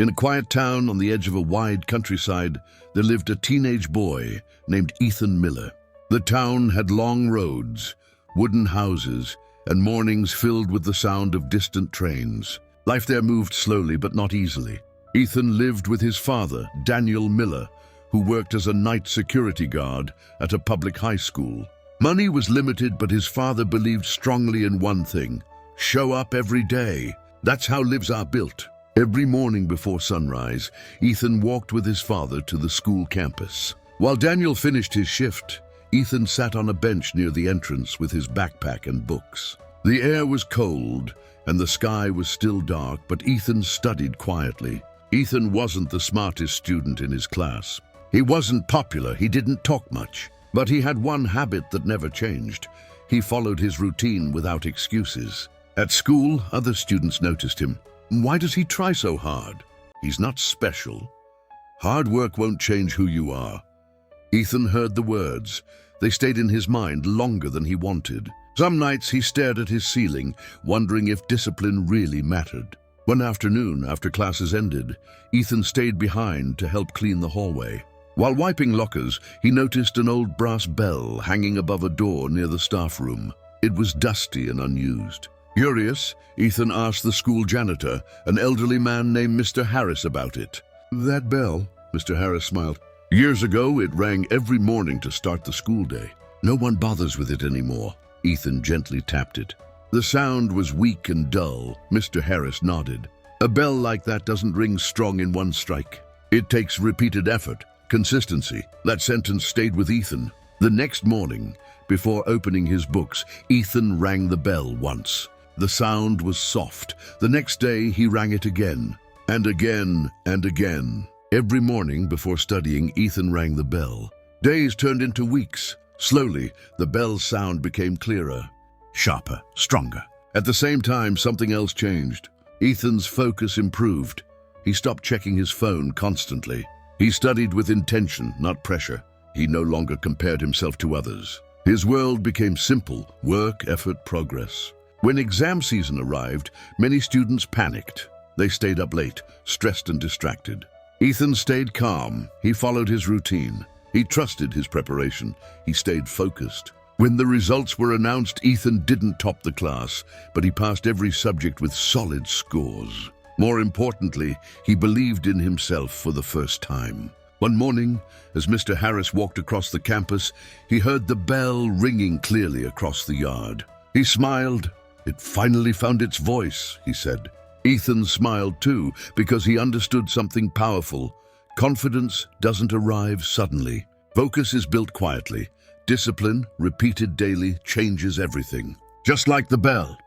In a quiet town on the edge of a wide countryside, there lived a teenage boy named Ethan Miller. The town had long roads, wooden houses, and mornings filled with the sound of distant trains. Life there moved slowly but not easily. Ethan lived with his father, Daniel Miller, who worked as a night security guard at a public high school. Money was limited, but his father believed strongly in one thing: show up every day. That's how lives are built. Every morning before sunrise, Ethan walked with his father to the school campus. While Daniel finished his shift, Ethan sat on a bench near the entrance with his backpack and books. The air was cold and the sky was still dark, but Ethan studied quietly. Ethan wasn't the smartest student in his class. He wasn't popular, he didn't talk much. But he had one habit that never changed. He followed his routine without excuses. At school, other students noticed him. Why does he try so hard? He's not special. Hard work won't change who you are. Ethan heard the words. They stayed in his mind longer than he wanted. Some nights he stared at his ceiling, wondering if discipline really mattered. One afternoon, after classes ended, Ethan stayed behind to help clean the hallway. While wiping lockers, he noticed an old brass bell hanging above a door near the staff room. It was dusty and unused. Curious, Ethan asked the school janitor, an elderly man named Mr. Harris, about it. "That bell," Mr. Harris smiled. "Years ago, it rang every morning to start the school day. No one bothers with it anymore." Ethan gently tapped it. The sound was weak and dull. Mr. Harris nodded. "A bell like that doesn't ring strong in one strike. It takes repeated effort, consistency." That sentence stayed with Ethan. The next morning, before opening his books, Ethan rang the bell once. The sound was soft. The next day, he rang it again, and again, and again. Every morning before studying, Ethan rang the bell. Days turned into weeks. Slowly, the bell's sound became clearer, sharper, stronger. At the same time, something else changed. Ethan's focus improved. He stopped checking his phone constantly. He studied with intention, not pressure. He no longer compared himself to others. His world became simple: work, effort, progress. When exam season arrived, many students panicked. They stayed up late, stressed and distracted. Ethan stayed calm. He followed his routine. He trusted his preparation. He stayed focused. When the results were announced, Ethan didn't top the class, but he passed every subject with solid scores. More importantly, he believed in himself for the first time. One morning, as Mr. Harris walked across the campus, he heard the bell ringing clearly across the yard. He smiled. "It finally found its voice," he said. Ethan smiled too, because he understood something powerful. Confidence doesn't arrive suddenly. Focus is built quietly. Discipline, repeated daily, changes everything. Just like the bell,